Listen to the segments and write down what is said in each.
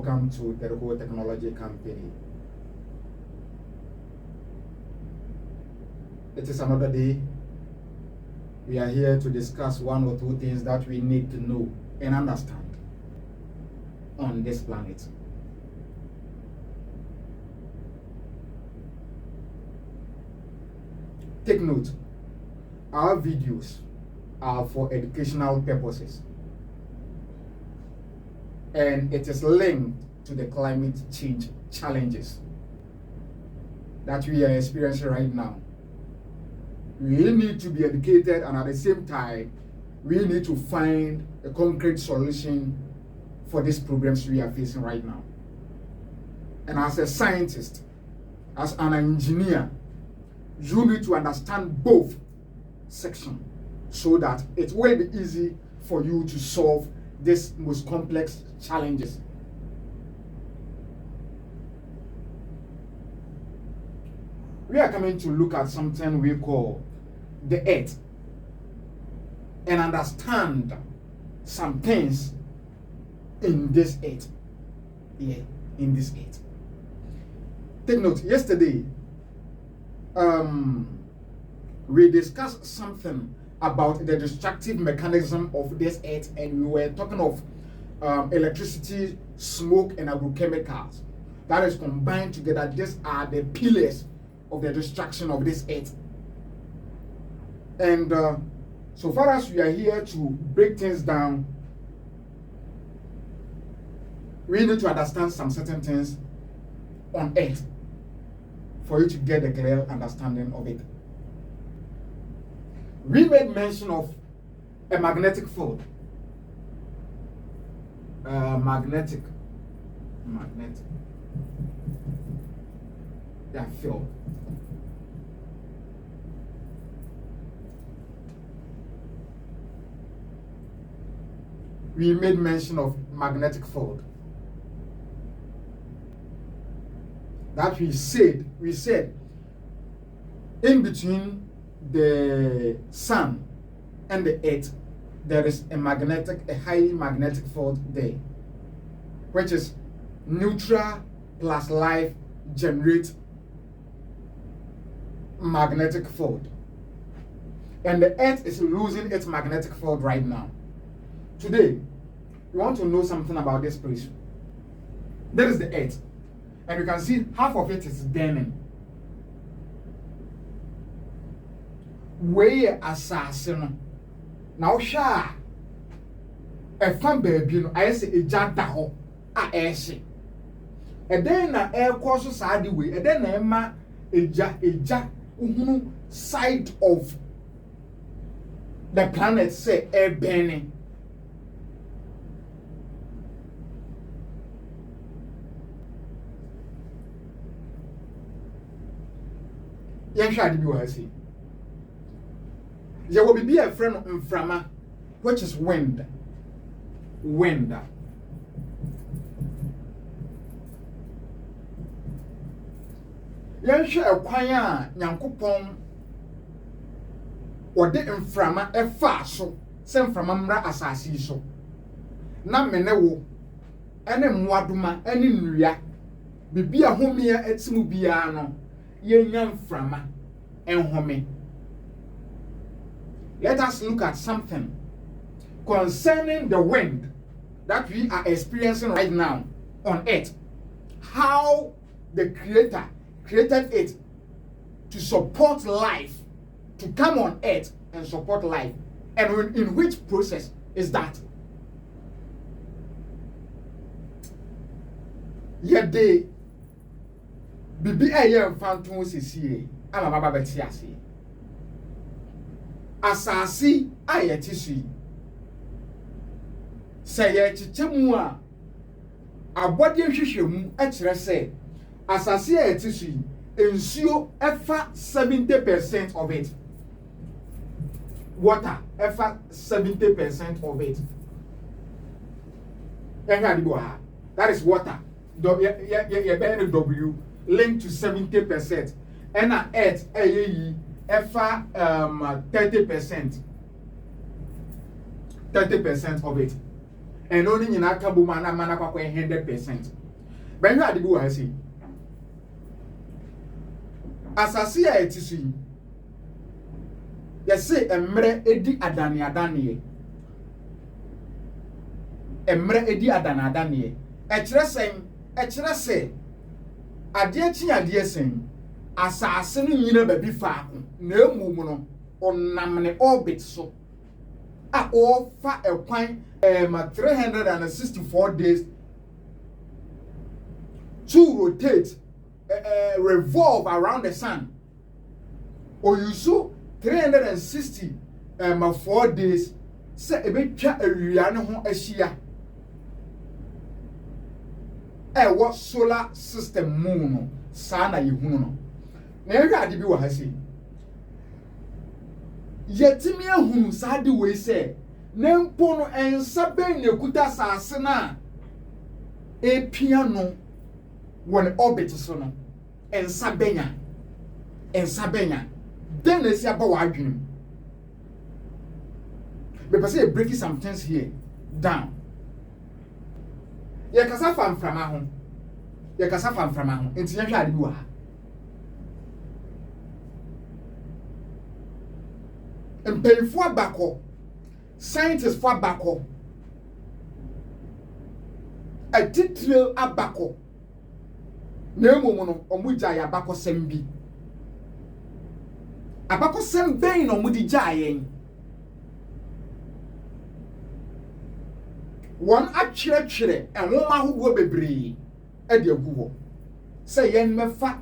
welcome to Deroko Technology Company. It is another day. We are here to discuss one or two things that we need to know and understand on this planet. Take note, our videos are for educational purposes, and it is linked to the climate change challenges that we are experiencing right now. We need to be educated, and at the same time, we need to find a concrete solution for these problems we are facing right now. And as a scientist, as an engineer, you need to understand both sections so that it will be easy for you to solve these most complex challenges. We are coming to look at something we call the earth and understand some things in this earth. Yeah, in this earth. Take note, yesterday we discussed something about the destructive mechanism of this earth, and we were talking of electricity, smoke, and agrochemicals that is combined together. These are the pillars of the destruction of this earth. And so far as we are here to break things down, we need to understand some certain things on earth for you to get a clear understanding of it. We made mention of a magnetic field. Magnetic. Yeah, field. We made mention of magnetic field. That we said in between the sun and the earth, there is a high magnetic field there, which is neutral plus life generate magnetic field. And the earth is losing its magnetic field right now. Today, we want to know something about this place. That is the earth. And you can see half of it is burning. Where assassin now sha a fan baby no I say a jada ho a airship. And then na air course side way, and then na ma eja uhunu side of the planet say air burning. There will be a friend in Frama, which is wind. Wind. Yansha a kwaya Yankupon or de Frama a faso, send from Amra Assassi so. Na menewo, any mwaduma, any nuya, be a homia et smubiano. Yen frama and home. Let us look at something concerning the wind that we are experiencing right now on earth. How the Creator created it to support life, to come on earth and support life. And in which process is that? Yet they bibi eye mfanton sesiye ama baba beti ase asasi ayeti sui seye chichemu a abode hwehwemu a kire se asasi ayeti sui ensuo efa 70% of it, water efa 70% of it. That is water. W linked to 70%, and earth efa 30% of it. and only in Akabuma and Manaka 100%. But you had the boy, I see. As I see it, see. You say, Emre Edi Adani. Emre Edi Adani. Echere say, Adia saying, assassin in baby far, no mumono, on namne orbit so. A all far a point, 364 days to rotate, revolve around the sun. Or you saw 364 days, say a bit chat a riano a shia. What solar system moon, sana yuhuno. Never had to be what I say. Yet, me a whom sadi way say, Nempono and Saben Yakuta Sasana a piano when orbit sono and Sabena. Then they say about our dream. But say breaking some things here down. Yakasa from home. Yakasa from home. International Dua. And pay for backo. Scientists for backo. A title abacko. No mono or mujaya backo sembi. Abacko sembain or mudijayen. One actually and woman who will be brave at your Google. Say, yen me fat,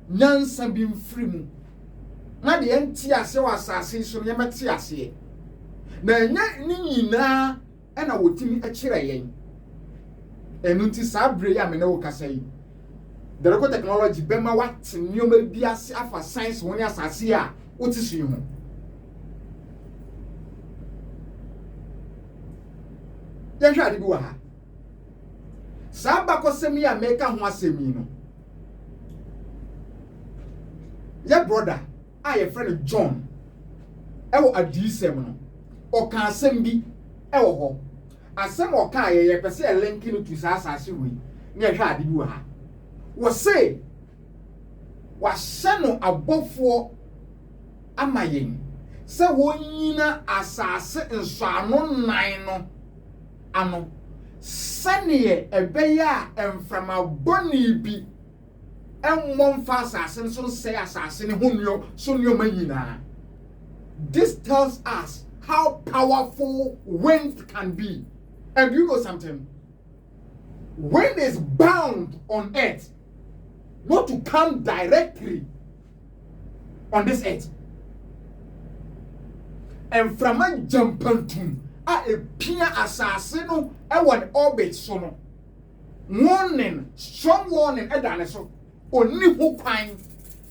none some being free. Not the NTS or assassin, so you might see us here. Na and I would tell me a chair. And until Sabri, I mean, no say. Deroko technology, Bema what new may be as for science when you are here. What is you? Then try to go ha. Sabako semi a make a semi no. Your brother, I friend John. Ewo adi sem no. O kan sem bi ewo ho. Asem o kan ye pese e link no to asase we. Ne hwa ade bi ha. Wo say wa hye abofo amayen. Se wo nyina asase nsoano nan no. Ano sane ebeya emframa boni bi emmon fa asase so say asase ne honyo so nyoma nyina. This tells us how powerful wind can be. And you know something? Wind is bound on earth not to come directly on this earth. And from a jumping a pia assassin no one orbit so no warning, strong warning edane so oni ho kwan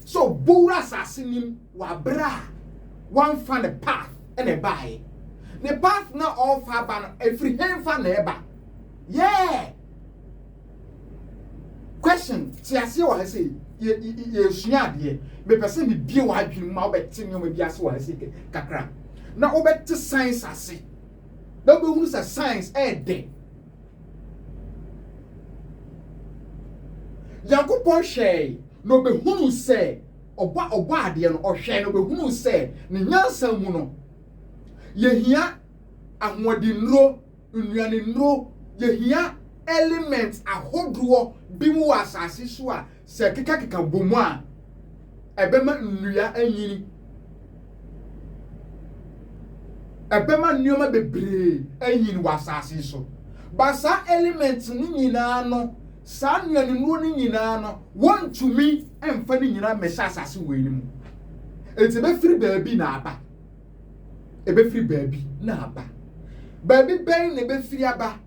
so bura assassin wa bra one find a path and a buy the path na all far ban every hand fan eba yeah question ti ase wa say ye sua de me person me bie wa adwin ma obeti nyoma bi ase wa say kakra na obeti science ase. No be who say science day. Yakupon share no be who say oba ade no ohwe no be who say ne nyansa mu no yehia ahodi nro nnuane nro yehia elements ahodowo bi mu asase so a se keka bomu a ebema nnua anyini Ebema nyoma bebre enyin wasase so basa elements ni nyina no sa nnuane no ni nyina no want me emfa ni nyina mesha asase we ni mu enti be free baabi na aba ebe free baabi na aba baabi ben ne be free aba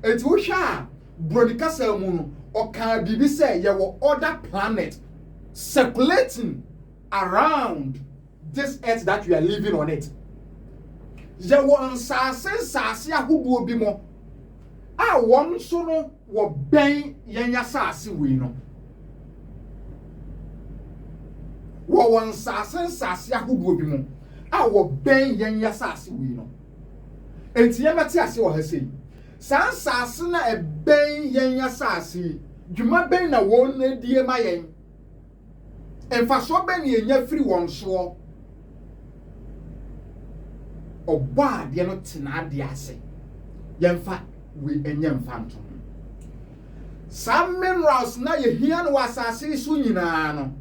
enti wo hwa broadcast mu no oka bibi say ye wo other planet circulating around this earth that we are living on it. Je won sase ahuduo bi mo a won so no wo ben yenya sase we no wo won sase ahuduo bi mo a wo ben yenya sase we no enti ye mate ase wo ha sei San asase na eben yen asase dwuma ben na won na die ma yen emfa so ben yen free won so oba de no tena de ase yemfa we enye mfa nto some minerals na ye hia no asase so nyina no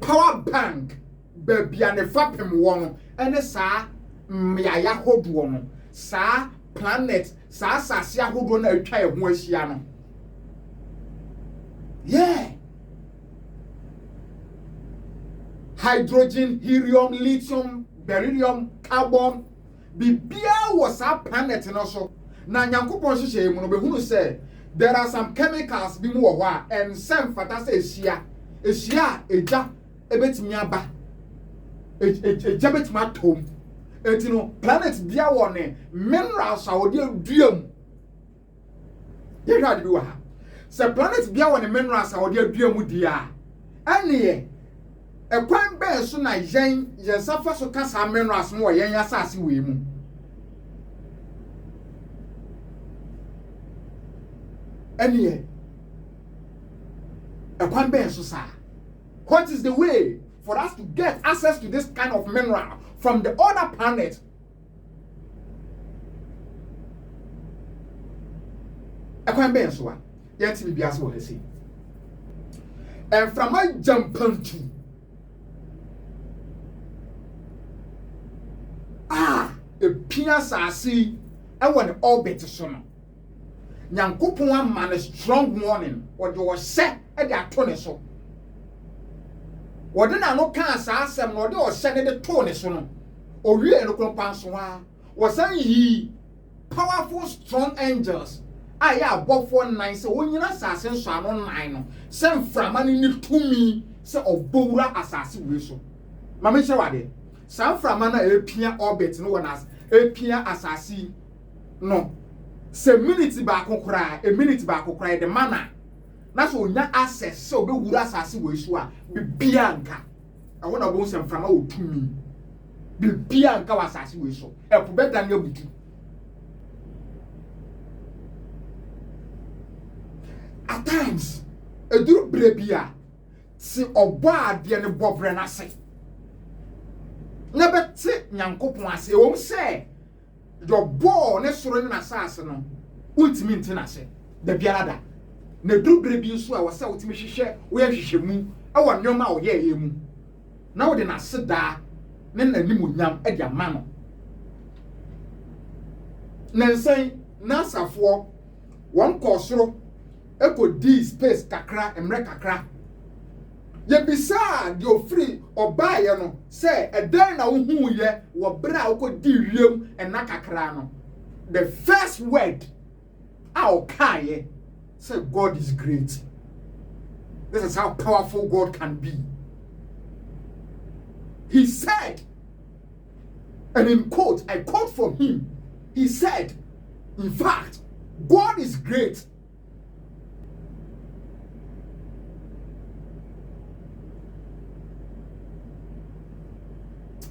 power bank bebia ne fapem won ene saa myaya hodo no saa planet saa asase ahodo na atwa e ho ahia no yeah hydrogen, helium, lithium, beryllium, carbon bibia was our planet no so na nyankopon hyehyɛ mu no behunu say there are some chemicals bi mu wɔ hɔ a and some fata say ehia eja ebetimi aba eja betimi atom etino planet bia wɔ ne minerals a wɔde aduam yɛhwɛ ade bi wɔ ha sɛ planet bia wɔ ne minerals a wɔde aduam dia ɛne ekwan ben so na yen safa so kasa minerals mo yen asase we mu eniye ekwan ben so sa what is the way for us to get access to this kind of mineral from the other planet ekwan ben so a yen ti bibia so he say and from my jump into a pia sasi e won orbit so no nyankopon ama ne strong warning or the se e de ato ne so wode na no kan sa asem no de o se ne de to ne so no o wie no kronpan so ha wo san yi powerful strong angels aya abofo nine se wonyina sase nso ano nine no se mframa ni tumi se obowura asase we so mama che wade San Framana epia orbit no wona epia asasi no se minute ba kokora a minute ba kokora de mana na so onya access se obewura asasi we so a bibia nka awona bo se mframa otumi bibia nka wa asasi we so epo beta nya butu at times eduru brebia si obo ade ne bobre na se na bete nyankopon ase wo se your ball ne soro ne asase no ultimi ntina se da biara na dubere bi nso a wo se ultimi hwehwe wo yehwehwe mu e wo nyoma wo ye mu na wo de na se da ne nanim onyam e de ama no na nsen na asafo won kɔ soro e ko di space kakra emre kakra ye bisa de ofri obaye no say edan na wo hu ye wo bra wo ko di wiem ena kakra no the first word ao kaye say God is great. This is how powerful God can be. He said, and in quote, I quote from him, he said, in fact, God is great.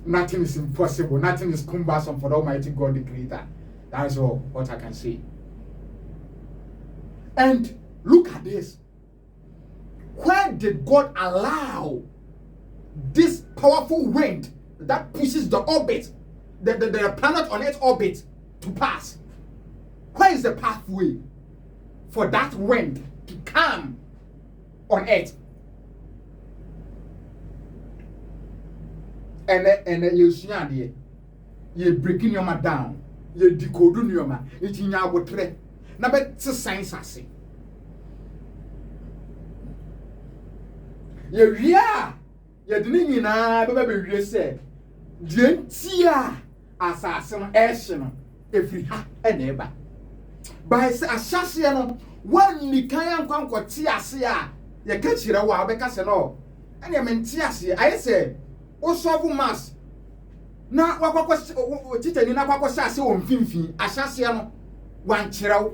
Nothing is impossible. Nothing is cumbersome for the Almighty God, the Creator. That is all what I can say. And look at this. Where did God allow this powerful wind that pushes the orbit, the planet on its orbit, to pass? Where is the pathway for that wind to come on Earth? And you breaking your man down, you decode your man, it's in your tre. Na bet science ase. Yeah, you didn't nyina be we say. Dientia assassin action every ha eneba. By asase no one ni kan kwankwo ti ase a ye ka chire wa obeka se no. Ene me nti ase aye say o solve mass na wakwakwo titani na kwakwo ase o mfimfin asase no wan chire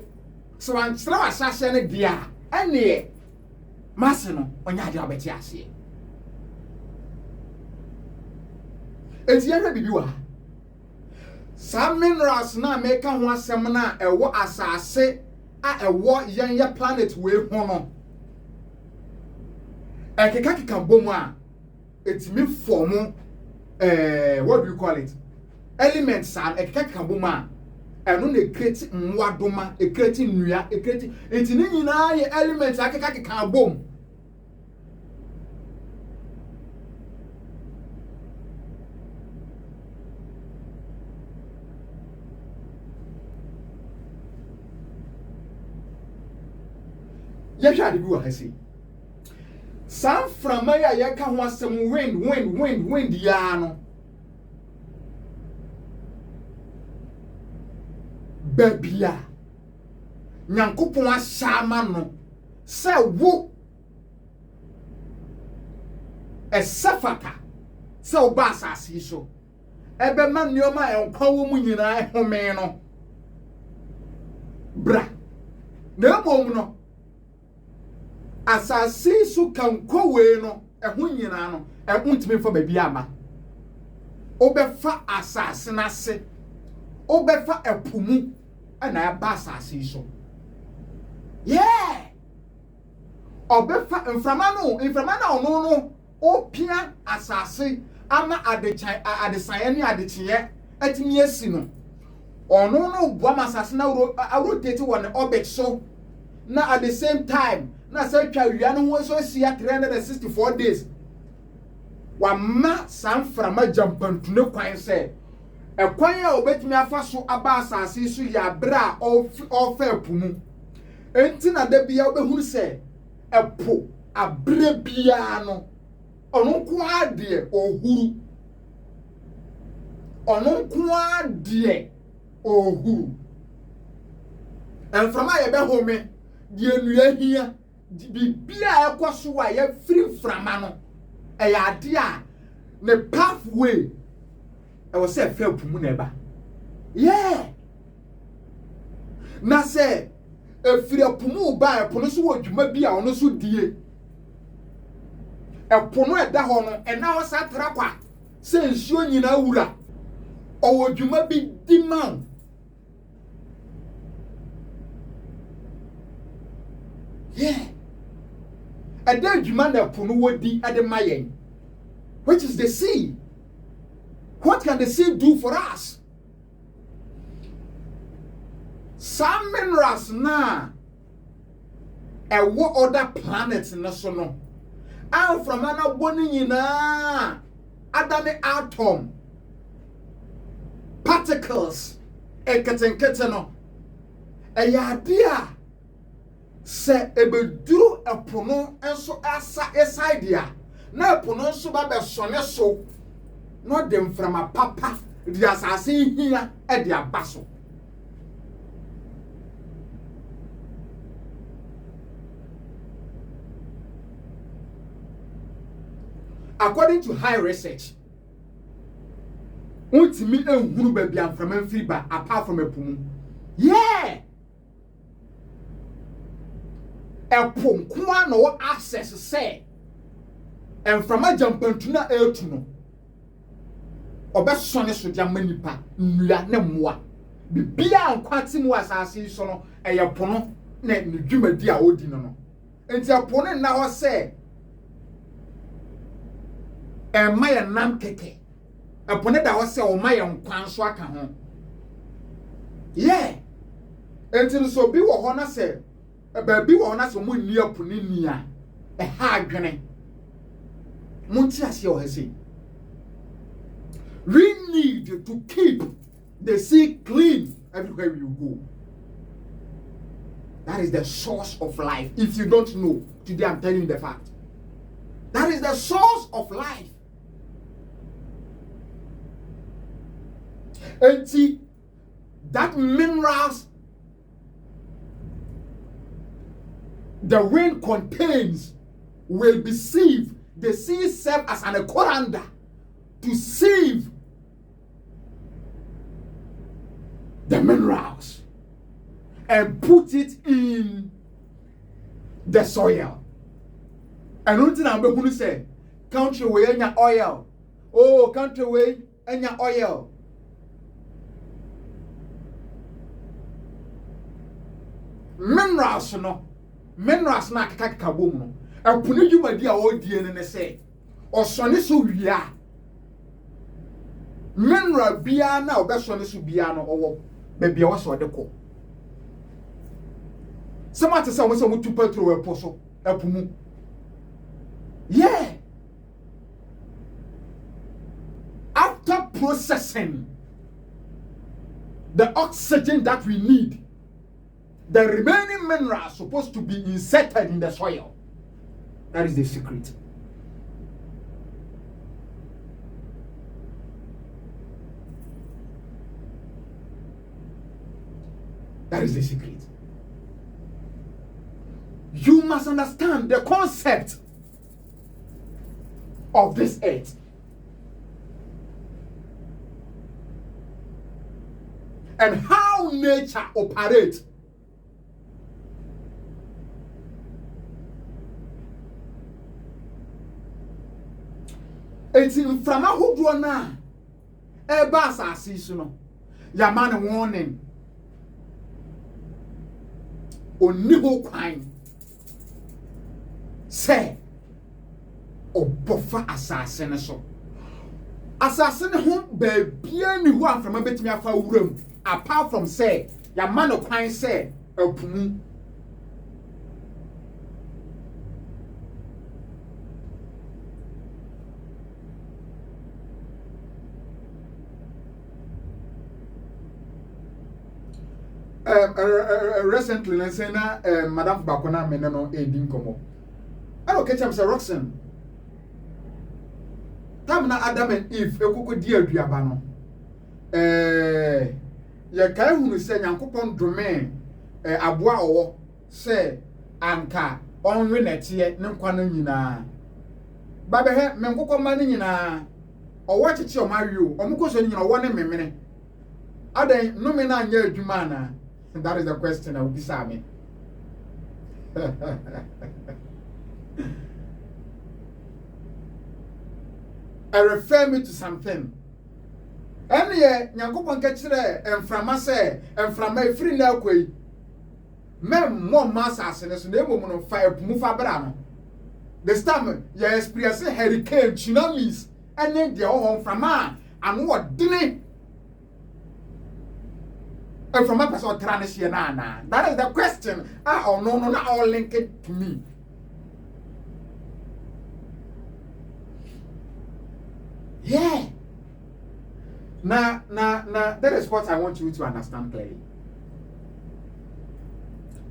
so wan chire asase no dia ene mass no onya de obeti ase enti ya bibi wa Some minerals na make ho asem na ewo asase a ewo yen planet we ho no. Ekeka bomu a etimi form what do you call it? Elements and ekeka bomu a eno na create nwadoma, create nua, create etini nyina ye elements akeka bomu. Yehwa de bi wa hasi. San frama ya yeka ho asem wind ya no. Babia. Nyankopon ahyama no. Se wo esafata. Se oba asase so. Ebe ma nneoma enkwa wo mu nyina ehome no. Bra. Na emom no. Asase so kan kowe no eho nyina no ntimi fa babi ama obefa asase na se obefa epumu na aba asase so obefa mframa na ono no opia asase ama adesan ne adekye atimi asi no ono no bua asase na rotate won orbit so na at the same time na say twa wia no ho so sia 364 days wa ma san frama jampantune kwan se ekwan a obetimi afa so aba asase so ya bra ofa pumu enti na da bia obehuru se epo abre bia no ono nko ade ohuru ono nko ade ohuru en frama ye be home die nua hia bibia ekoso wa ya free frama no eya ade a ne pathway e wo se fa pumu na eba na se efiri pumu ba epono so wodwuma bia ono so die epono eda ho no ena ho satra kwa se nsuo nyina wura owodwuma bi diman and then Jumanda Punuwodi at the Mayen, which is the sea. What can the sea do for us? Some minerals na and what other planets in the sun? And from an abonning Adame atom particles a keteno a idea. Se ebeduru epono enso asa eside ya na epono nso ba be sone so no dem from a papa di asase hia e di abaso according to high research untimi ehuru ba bia from amfiri ba apart from epomu epom kwa no access say and from a jampantuna etu no obesone so dia manipa nnua na mmoa bibia ankwati mu asase so no eyepono na nedwumadi a odi no enti apono na ho say maye nam keke apono da ho say o maye nkwan so aka ho enti so bi wo ho na say baby wona so mu nni apuni ni a ha adwene munti ase o hase we need to keep the sea clean everywhere you go. That is the source of life. If you don't know, today I'm telling you the fact. That is the source of life. And see that minerals the wind contains will be sieved. The sea serve as an colander to sieve the minerals and put it in the soil. And until I'm going to say, country way enya oil. Oh, country way enya oil. minerals no kaka bom no epunu dwumadi a odie ne se osone so wia mineral bia na obesone so bia no owo bebia wo so de ko somate say wo mutu petrol epo so epumu yeah after processing the oxygen that we need, the remaining minerals are supposed to be inserted in the soil. That is the secret. That is the secret. You must understand the concept of this earth. And how nature operates. It's in from who do na e bass asisi no ya man warning oni ho kwan say obofa asase ne so asase ne ho ba bia ni ho aframa betimi afa wuram apart from say ya man kwan say apumu recently let's say na madam bakona me no edin komo I don't catch am say Roxanne tam na Adam and Eve ekoko di aduaba no ye kai hunu say Nyankopon dome aboa owo say anka onwe netie ne nkwa no nyina ba be he me nkokọ ma ne nyina owo chichi o ma wi o omukoso ne nyina owo ne memene adan no me na anya adwuma na. That is the question I will be saying. I refer me to something. Any Nyankopon ka kire emframa say emframa efiri na akoi. Mem mo masa asene so na emom no fa epumu fa bra no. This time you experience hurricane tsunamis ene de o emframa anu odine. And from my person, that is the question. Oh no, not all link it to me. Yeah. Now, that is what I want you to understand clearly.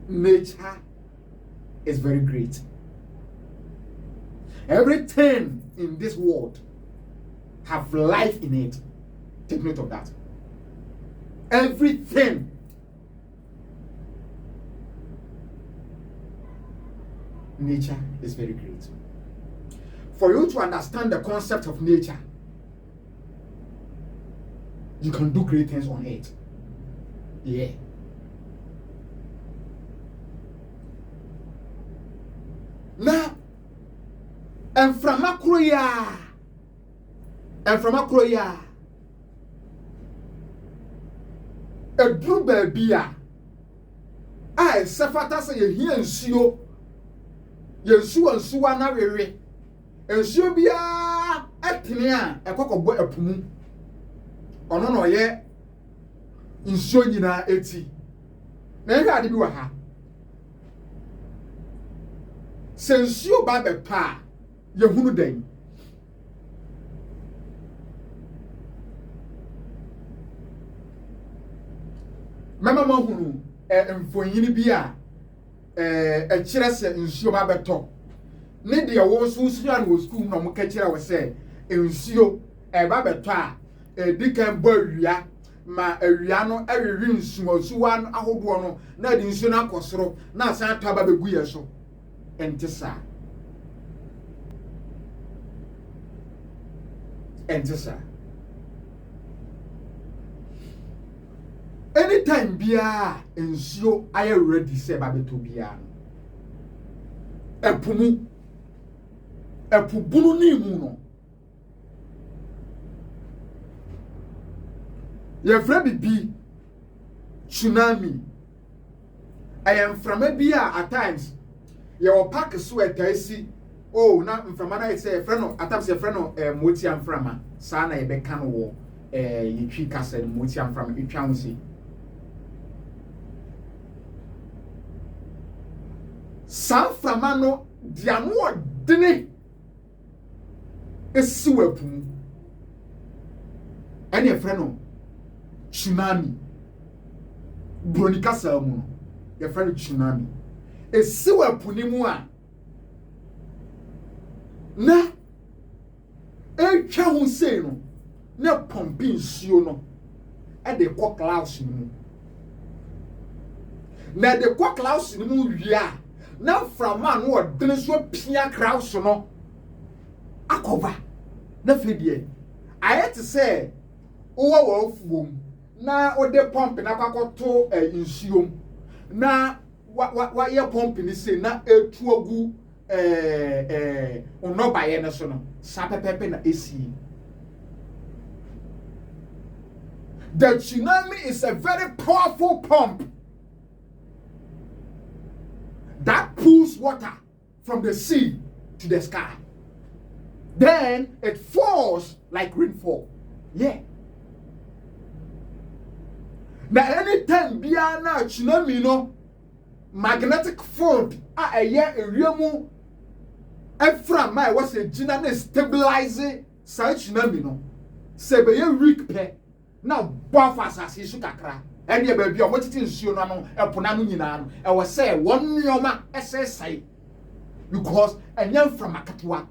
Nature is very great. Everything in this world have life in it. Take note of that. Everything. Nature is very great. For you to understand the concept of nature, you can do great things on it. Yeah. Now, and from Akroya, a blue baby, I sefata say ye here nsuo and suwa na wewe nsuo bia atene a ekokọbọ apumu ono no ye nsuo nyina eti na ye ade bi wa ha se nsuo ba be pa ye hunu dan mama ma hunu mfonyini bi a kire se nsuo ba beto ne de wo so suya no school no mo ka kire wo se nsuo ba beto a dikan bo awia ma awia no awewi nsuo suwa no ahodo no na de nsuo na akosoro na asan atwa ba begu ye so entisa anytime bia nsuo aye ready say ba beto bia epubunu ni mu no ye fra bibi tsunami I am from a beer at times. Your pack sweat, I see. Oh, now from I say a friend, at times a friend of Motian Frama, Sana, a becan war, you treat us and Motian from Ichamusi. San Framano, Diamo, Dine, a sewer pool. Any a friend, tsunami, Bronica Salmon, your friend tsunami, a sewer punimua. Na, a chow say no, na pumping siono, at the cock louse in mu. Na the cock louse in mu, ya. Now from man who didn't so pia crowds no akoba na fedie I had to say oh wom na o de pump na kwakoto nsuom na wa ye pump ni say na etu ogu ono baye na so no sa pepepe na esi. The tsunami is a very powerful pump that pulls water from the sea to the sky. Then it falls like rainfall. Yeah. Now anytime biana tsunami no magnetic field a year area efra my was a gina stabilizing such tsunami no se be weak pe now buffers as isu kakra. And ye baby, what it is, you know, a ponano, I was say 1 yoma SSI because a young from a catua.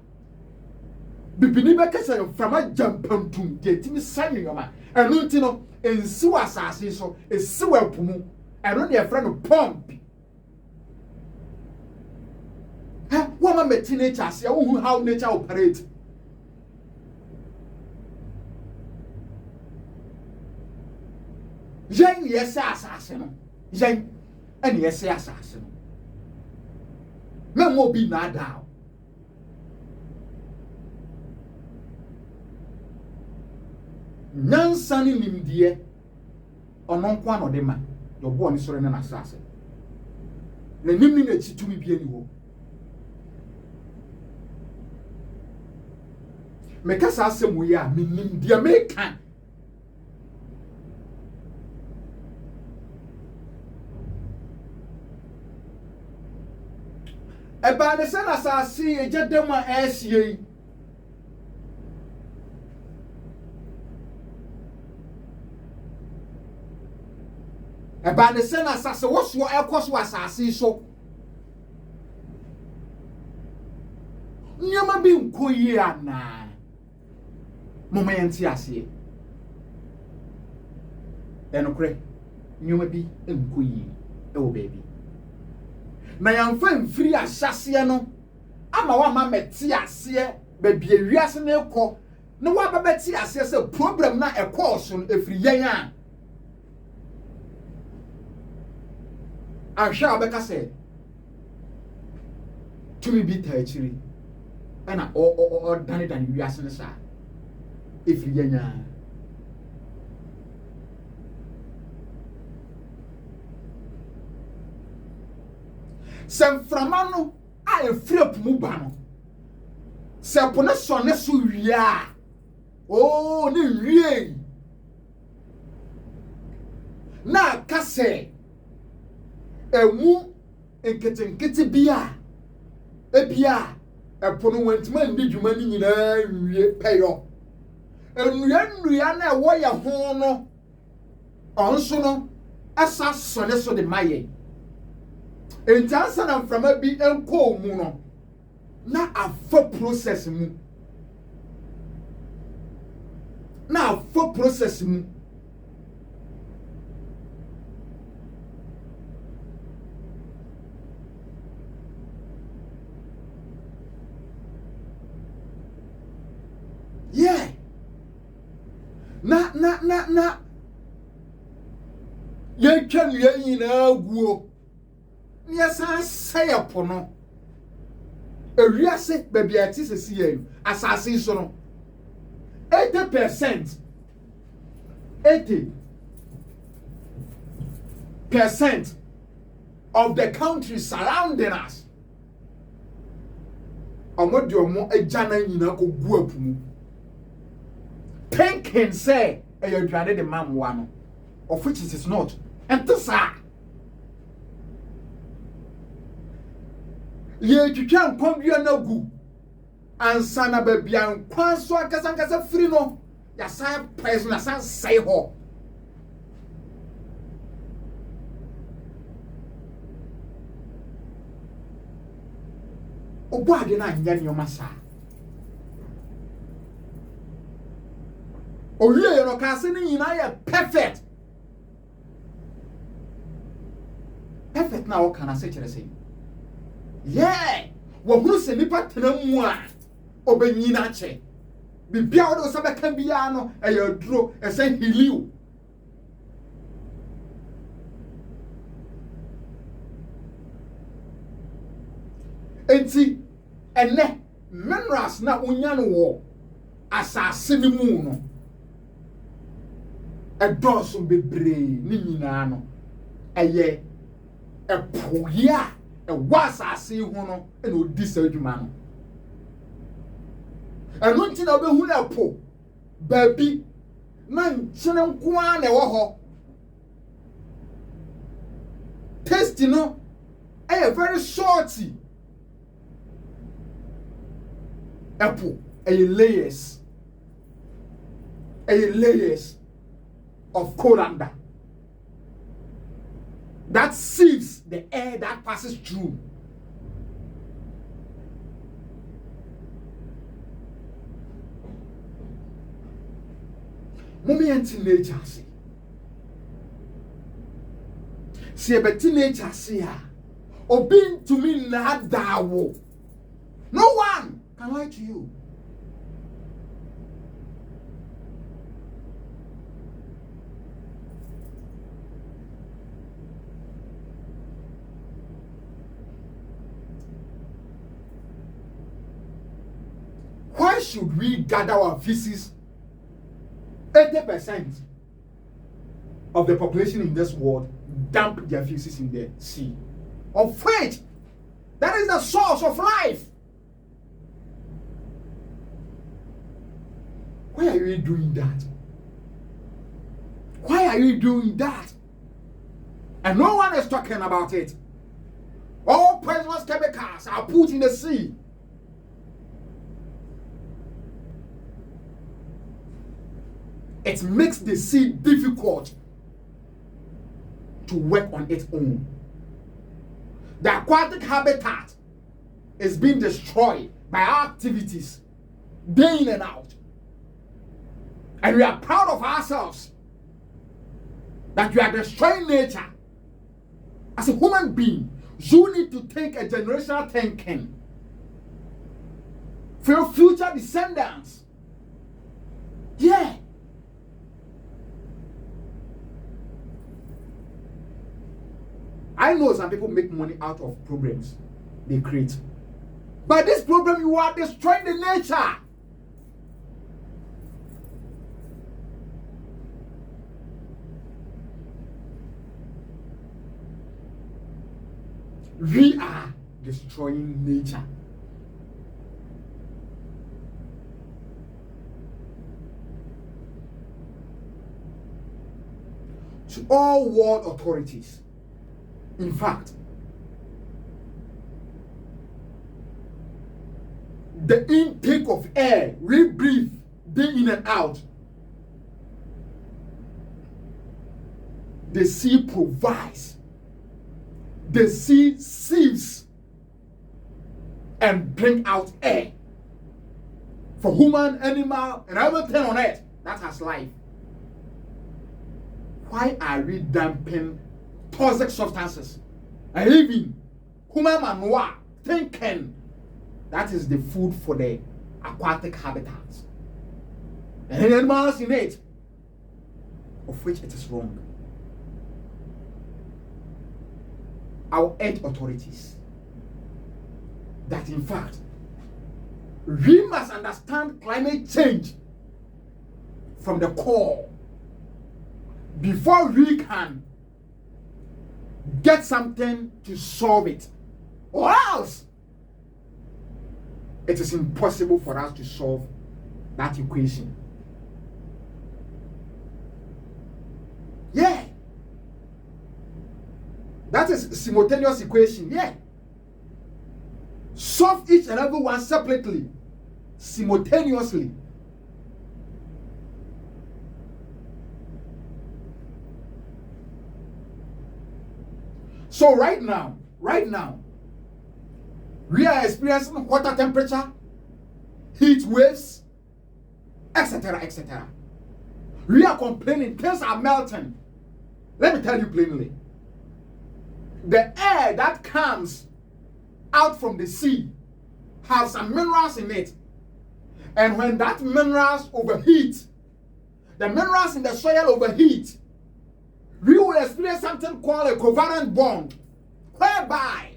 Bibinibaka from a jump to get me signing yoma, and Luntino in Suasasi so a sewer pumu, and only a friend of Pomp. Woman met teenagers, how nature operates. Yen yes assassin. Yen and yes assassin. No more be not down. None sunny nim dear or non quan or the man. Your born is an assassin. The name that to me be any make us ask them we are meaning the American. Eba ne se na sa si ejedema esie eba ne se na sa se wo so ekoso asase so nyama bi nkoyi ana momenti ase enokre nyama bi nkoyi e wo baby na yamfa mfiri asase no ama wa ma meti ase ba bia wiase na ekọ na wa ba beti ase se problem na ekọ so no efiri yen a ahwa obeka se tumi bi ta achiri ana o dan wiase ne sa efiri yen a sem framano a efrep mu ba no se pone so ne so wia oh ne wie na kase emu enketenkete bia ebia epono wantima ndi dwuma ni nyina wie peyo enua na ewo ye ho no onso no asa so ne so de maye entiansa na mframa bi enko mu no na afo process mu yeah na ye twa nua nyina guo Yesa say upon ewiase baby ati sesi yen asase so no 80% of the countries surrounding us. Omo de omo ejana nyina ko gu apumu. Thinking say aduane de mamwa no, of which it is not. And this are ye twitwa nkwambia na gu ansana babia nkwanso akasa free no ya sai person na san say ho. Obo ade na anya nyoma sa owie yo no ka se ni nyina ya perfect na o kana se kire se yeah wo hunu se nipa tenamu a obanyina che bibia wo do se be kan bia no e ya duro e se hiliu enti ene minerals na unya no wo asase ni mu no e doso bebre ni nyina no eye e poya e wasase hu no e no di sadwuma no eno nti na obehu na po baby na nchene nkoa na wo ho taste no very salty. Apple, layers of coriander that sieves the air that passes through. Moment in nature, see a better nature, see or being to me not dawo. No one can lie to you. Why should we gather our feces? 80% of the population in this world dump their feces in the sea. Of which, that is the source of life. Why are you doing that? Why are you doing that? And no one is talking about it. All poisonous chemicals are put in the sea. It makes the sea difficult to work on its own. The aquatic habitat is being destroyed by our activities day in and out. And we are proud of ourselves that we are destroying nature. As a human being, you need to take a generational thinking for your future descendants. Yeah. I know some people make money out of problems they create. But this problem, you are destroying the nature. We are destroying nature. To all world authorities, in fact, the intake of air we breathe day in and out, the sea provides. The sea sieves and bring out air for human, animal, and everything on earth that has life. Why are we dumping toxic substances and even human manure, thinking that is the food for the aquatic habitats and animals in it, of which it is wrong? Our urge authorities that in fact we must understand climate change from the core before we can get something to solve it, or else it is impossible for us to solve that equation. Yeah. That is simultaneous equation. Yeah. Solve each and every one separately, simultaneously. So right now, we are experiencing hotter temperature, heat waves, etc., etc. We are complaining, things are melting. Let me tell you plainly, the air that comes out from the sea has some minerals in it. And when that minerals overheat, the minerals in the soil overheat, we will experience something called a covalent bond, whereby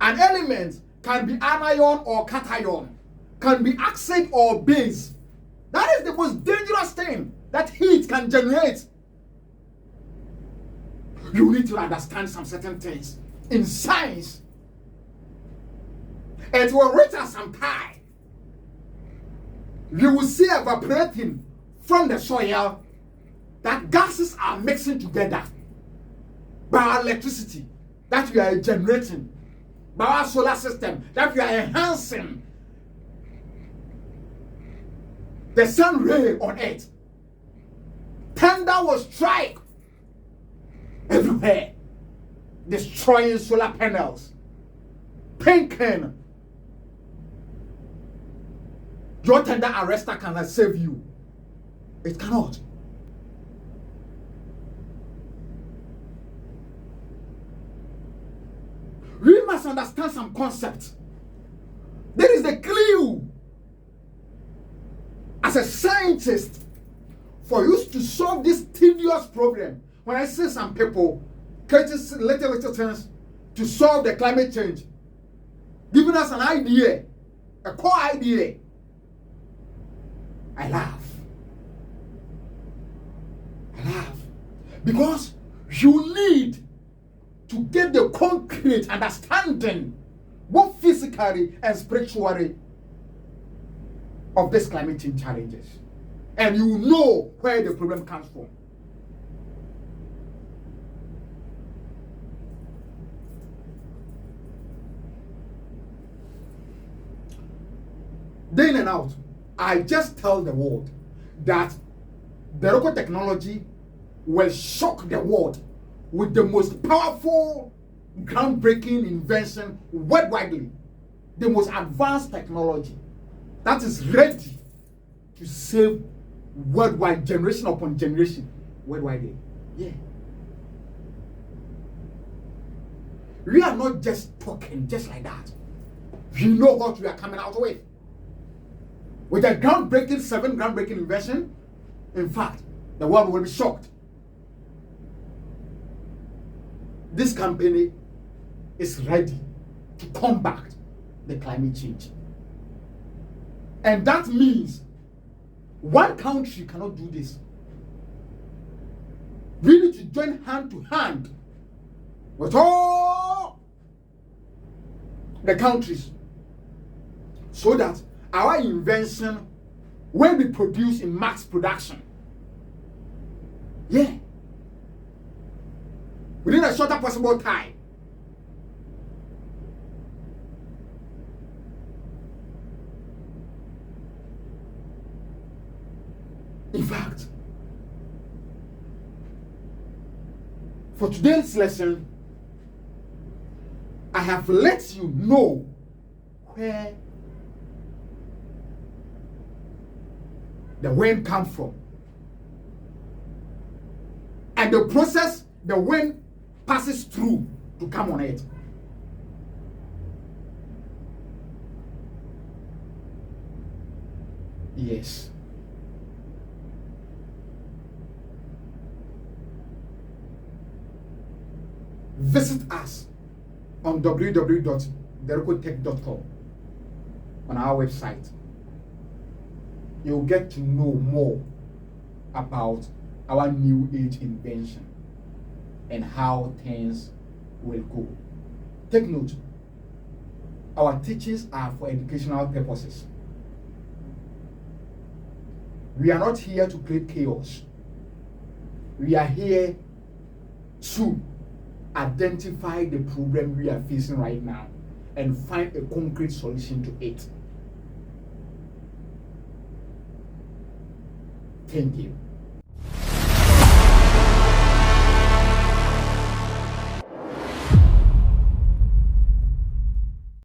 an element can be anion or cation, can be acid or base. That is the most dangerous thing that heat can generate. You need to understand some certain things in science. It will reach us some time. You will see evaporating from the soil that gases are mixing together by our electricity that we are generating, by our solar system that we are enhancing the sun ray on it. Thunder will strike everywhere, destroying solar panels, pinking. Your thunder arrestor cannot save you. It cannot. We must understand some concepts. There is a clue as a scientist for you to solve this tedious problem. When I see some people creating little things to solve the climate change, giving us an idea, a core idea, I laugh. Because you need to get the concrete understanding, both physically and spiritually, of this climate change challenges. And you know where the problem comes from. Day in and out, I just tell the world that Deroko technology will shock the world with the most powerful, groundbreaking invention worldwide, the most advanced technology that is ready to save worldwide, generation upon generation, worldwide. Yeah. We are not just talking just like that. We know what we are coming out with. With a groundbreaking, 7 groundbreaking invention, in fact, the world will be shocked. This company is ready to combat the climate change. And that means one country cannot do this. We need to join hand to hand with all the countries so that our invention will be produced in mass production. Yeah. Within a shorter possible time. In fact, for today's lesson, I have let you know where the wind comes from and the process the wind passes through to come on it. Yes. Visit us on www.derokotech.com on our website. You'll get to know more about our new age invention and how things will go. Take note, our teachings are for educational purposes. We are not here to create chaos. We are here to identify the problem we are facing right now and find a concrete solution to it. Thank you.